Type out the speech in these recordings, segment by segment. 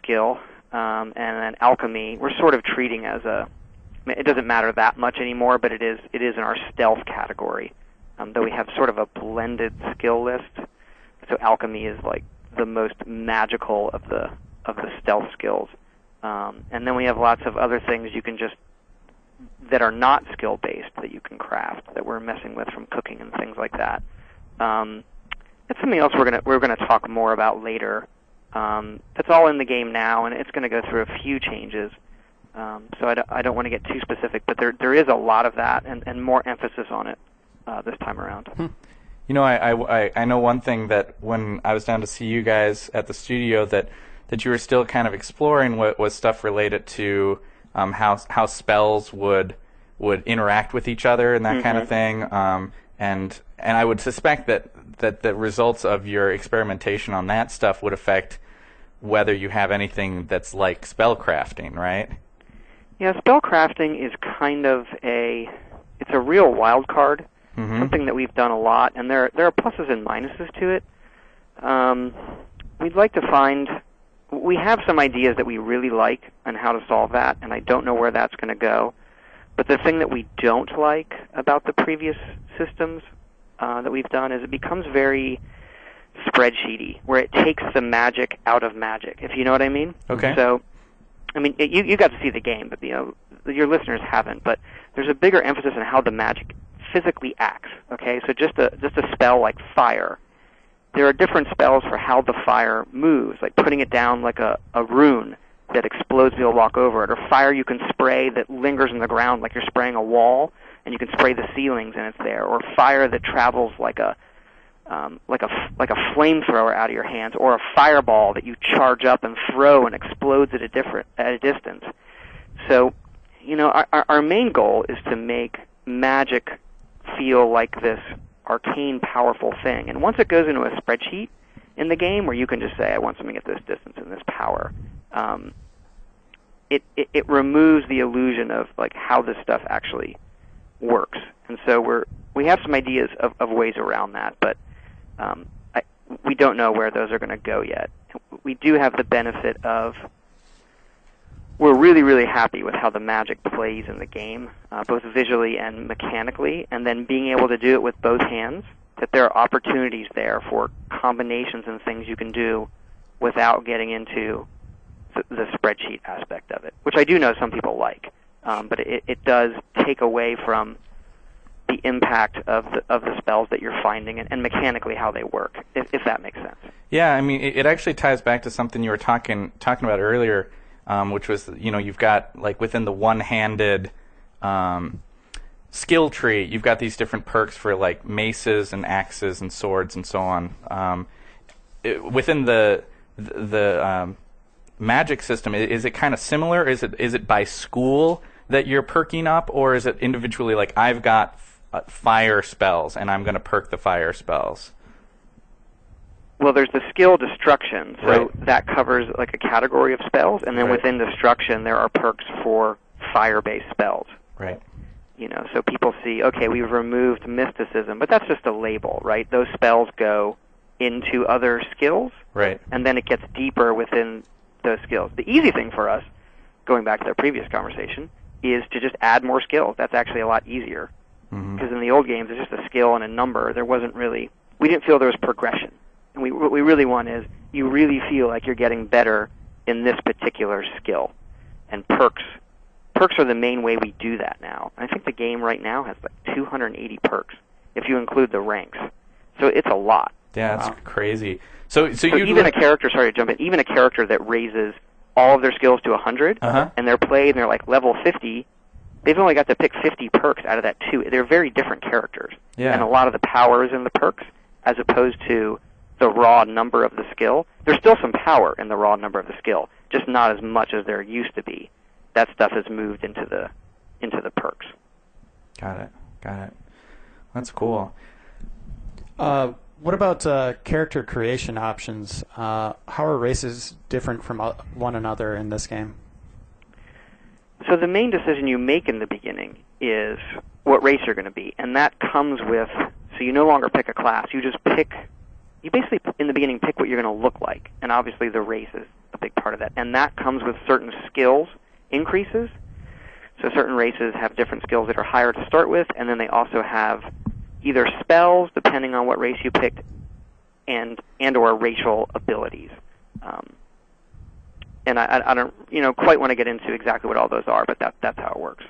skill, and then alchemy we're sort of treating as it doesn't matter that much anymore, but it is in our stealth category, though we have sort of a blended skill list. So alchemy is like the most magical of the stealth skills, and then we have lots of other things you can just that are not skill based that you can craft that we're messing with from cooking and things like that. It's something else we're gonna talk more about later. That's all in the game now, and it's going to go through a few changes. So I don't want to get too specific, but there is a lot of that and more emphasis on it this time around. You know, I know one thing, that when I was down to see you guys at the studio, that you were still kind of exploring what was stuff related to how spells would interact with each other and that kind of thing. And I would suspect that the results of your experimentation on that stuff would affect whether you have anything that's like spellcrafting, right? Yeah, spellcrafting is kind of it's a real wild card, something that we've done a lot, and there are pluses and minuses to it. We'd like to we have some ideas that we really like on how to solve that, and I don't know where that's going to go. But the thing that we don't like about the previous systems that we've done is it becomes very spreadsheety, where it takes the magic out of magic, if you know what I mean. Okay. So, I mean, you got to see the game, but your listeners haven't. But there's a bigger emphasis on how the magic physically acts. Okay, so just a spell like fire. There are different spells for how the fire moves, like putting it down like a rune that explodes if you'll walk over it, or fire you can spray that lingers in the ground like you're spraying a wall, and you can spray the ceilings and it's there, or fire that travels like a flamethrower out of your hands, or a fireball that you charge up and throw and explodes at a distance. So, you know, our main goal is to make magic feel like this arcane, powerful thing. And once it goes into a spreadsheet in the game where you can just say, I want something at this distance and this power, it removes the illusion of like how this stuff actually works. And so we have some ideas of ways around that, but we don't know where those are going to go yet. We do have the benefit of we're really, really happy with how the magic plays in the game, both visually and mechanically, and then being able to do it with both hands, that there are opportunities there for combinations and things you can do without getting into the spreadsheet aspect of it, which I do know some people like, but it does take away from the impact of the spells that you're finding and mechanically how they work, if that makes sense. Yeah, I mean, it actually ties back to something you were talking about earlier, which was, you know, you've got, like, within the one-handed skill tree, you've got these different perks for, like, maces and axes and swords and so on. Within the magic system, is it kind of similar? Is it by school that you're perking up, or is it individually, like, I've got fire spells and I'm going to perk the fire spells? Well, there's the skill destruction, so that covers like a category of spells, and then within destruction there are perks for fire-based spells. Right. You know, so people see, okay, we've removed mysticism, but that's just a label, right? Those spells go into other skills, right, and then it gets deeper within those skills. The easy thing for us, going back to the previous conversation, is to just add more skills. That's actually a lot easier, because in the old games it's just a skill and a number. There wasn't really, we didn't feel there was progression. And what we really want is you really feel like you're getting better in this particular skill. And perks are the main way we do that now. I think the game right now has like 280 perks, if you include the ranks. So it's a lot. Yeah, that's crazy. So even a character, sorry to jump in, even a character that raises all of their skills to 100, and they're played and they're like level 50, they've only got to pick 50 perks out of that too. They're very different characters. Yeah. And a lot of the power is in the perks, as opposed to the raw number of the skill. There's still some power in the raw number of the skill, just not as much as there used to be. That stuff has moved into the perks. Got it. That's cool. What about character creation options? How are races different from one another in this game? So the main decision you make in the beginning is what race you're going to be, and that comes with, so you no longer pick a class, you just pick you basically in the beginning pick what you're going to look like, and obviously the race is a big part of that, and that comes with certain skills increases. So certain races have different skills that are higher to start with, and then they also have either spells, depending on what race you picked, and or racial abilities. And I don't quite want to get into exactly what all those are, but that's how it works.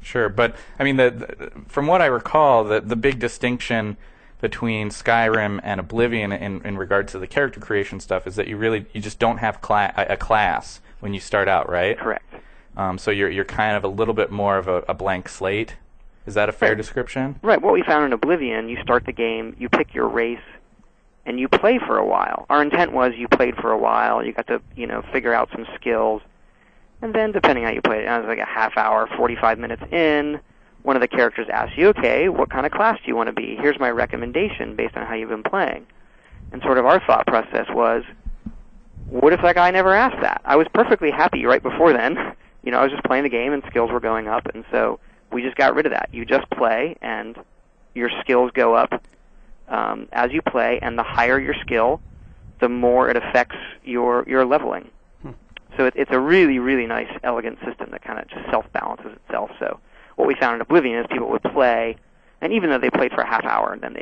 Sure. But I mean, from what I recall, the big distinction between Skyrim and Oblivion in regard to the character creation stuff is that you just don't have a class when you start out, right? Correct. So you're kind of a little bit more of a blank slate. Is that a fair description? Right. What we found in Oblivion, you start the game, you pick your race, and you play for a while. Our intent was you played for a while, you got to figure out some skills, and then depending on how you played it, was like a half hour, 45 minutes in, one of the characters asks you, okay, what kind of class do you want to be? Here's my recommendation based on how you've been playing. And sort of our thought process was, what if that guy never asked that? I was perfectly happy right before then. I was just playing the game and skills were going up, and so we just got rid of that. You just play, and your skills go up as you play, and the higher your skill, the more it affects your leveling. So it's a really, really nice, elegant system that kind of just self-balances itself. So what we found in Oblivion is people would play, and even though they played for a half hour and then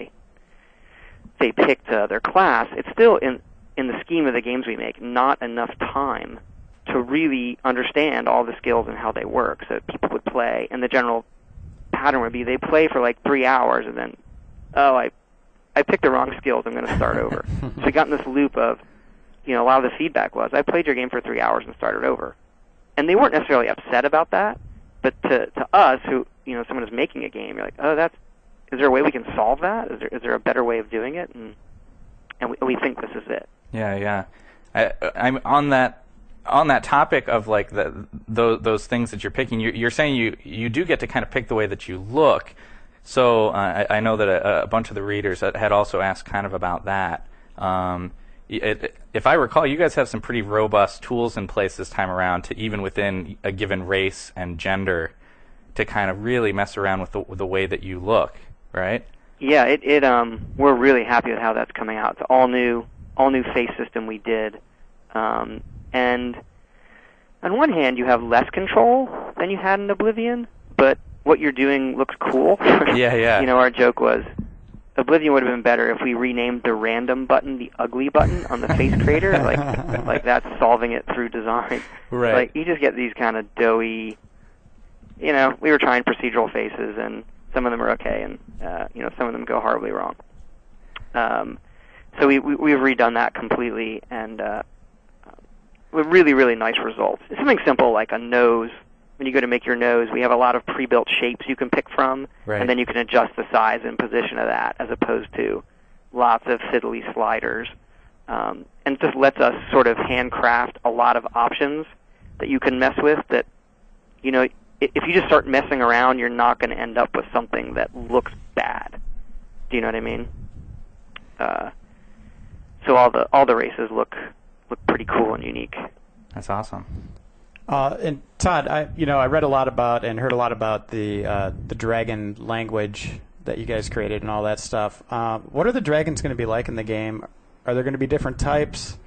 they picked their class, it's still, in the scheme of the games we make, not enough time to really understand all the skills and how they work. So people would play, and the general pattern would be they play for like 3 hours, and then, I picked the wrong skills, I'm going to start over. So we got in this loop of, a lot of the feedback was, I played your game for 3 hours and started over. And they weren't necessarily upset about that, but to us, who, someone is making a game, you're like, is there a way we can solve that? Is there a better way of doing it? And we think this is it. Yeah. I'm on that topic of like those things that you're picking. You're saying you do get to kind of pick the way that you look. So I know that a bunch of the readers had also asked kind of about that. If I recall, you guys have some pretty robust tools in place this time around to even within a given race and gender to kind of really mess around with the way that you look, right? Yeah, we're really happy with how that's coming out. It's all new face system we did. And on one hand, you have less control than you had in Oblivion, but what you're doing looks cool. Yeah. Our joke was, Oblivion would have been better if we renamed the random button the ugly button on the face creator. Like that's solving it through design. Right. Like you just get these kind of doughy. We were trying procedural faces, and some of them are okay, and some of them go horribly wrong. So we've redone that completely, and with really, really nice results. It's something simple like a nose. When you go to make your nose, we have a lot of pre-built shapes you can pick from, right. And then you can adjust the size and position of that, as opposed to lots of fiddly sliders. And it just lets us sort of handcraft a lot of options that you can mess with that, if you just start messing around, you're not going to end up with something that looks bad. Do you know what I mean? So all the races look pretty cool and unique. That's awesome. And Todd, I read a lot about and heard a lot about the dragon language that you guys created and all that stuff. What are the dragons going to be like in the game? Are there going to be different types?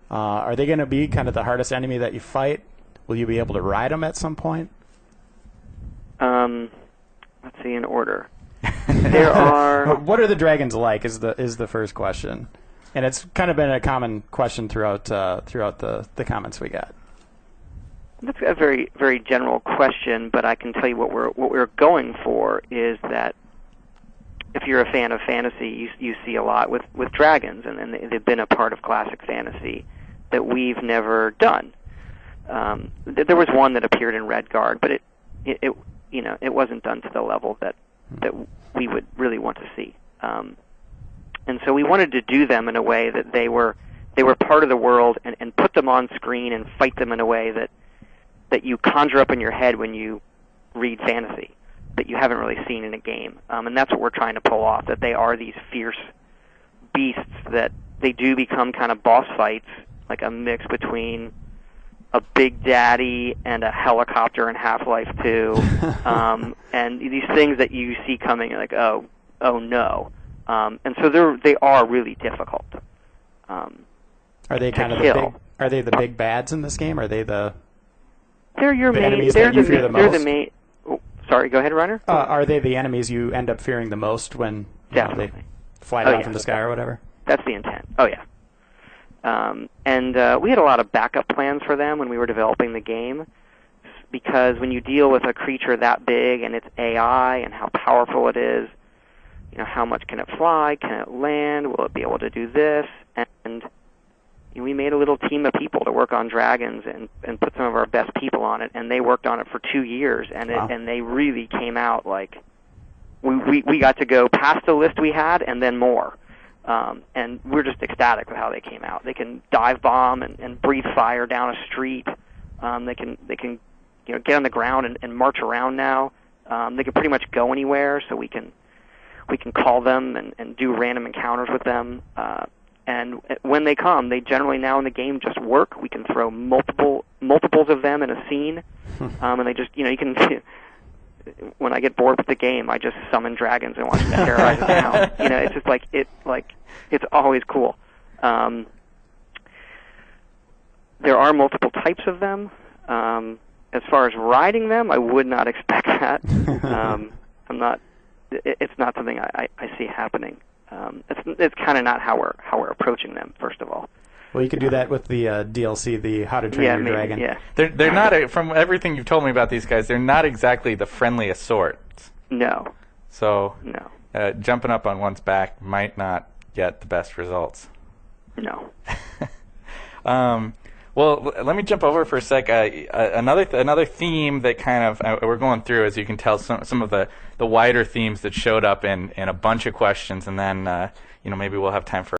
Are they going to be kind of the hardest enemy that you fight? Will you be able to ride them at some point? Let's see, in order. There are. What are the dragons like? Is the first question, and it's kind of been a common question throughout the comments we got. That's a very, very general question, but I can tell you what we're going for is that if you're a fan of fantasy, you see a lot with dragons, and they've been a part of classic fantasy that we've never done. There was one that appeared in Redguard, but it wasn't done to the level that we would really want to see. And so we wanted to do them in a way that they were part of the world and put them on screen and fight them in a way that you conjure up in your head when you read fantasy, that you haven't really seen in a game. And that's what we're trying to pull off, that they are these fierce beasts, that they do become kind of boss fights, like a mix between a Big Daddy and a helicopter in Half-Life 2. And these things that you see coming, you're like, oh no. and so they are really difficult. Are they kind of Are they the big bads in this game? Are they the enemies that you fear the most? Sorry, go ahead, Runner. Are they the enemies you end up fearing the most when they fly down from the sky or whatever? That's the intent. Oh, yeah. And we had a lot of backup plans for them when we were developing the game, because when you deal with a creature that big and its AI and how powerful it is, how much can it fly? Can it land? Will it be able to do this? And we made a little team of people to work on dragons and put some of our best people on it, and they worked on it for 2 years, and and they really came out like we got to go past the list we had and then more. And we're just ecstatic with how they came out. They can dive bomb and breathe fire down a street. They can get on the ground and march around now. They can pretty much go anywhere, so we can call them and do random encounters with them. And when they come, they generally now in the game just work. We can throw multiples of them in a scene, and they just you can. When I get bored with the game, I just summon dragons and watch them terrorize the town. It's just it's always cool. There are multiple types of them. As far as riding them, I would not expect that. It's not something I see happening. It's kind of not how we're approaching them. First of all. Well, you could do that with the DLC, the How to Train Your Dragon. Yeah. They're not from everything you've told me about these guys. They're not exactly the friendliest sort. No. So no. Jumping up on one's back might not get the best results. No. Well, let me jump over for a sec. Another theme that kind of we're going through, as you can tell, some of the wider themes that showed up in a bunch of questions, and then maybe we'll have time for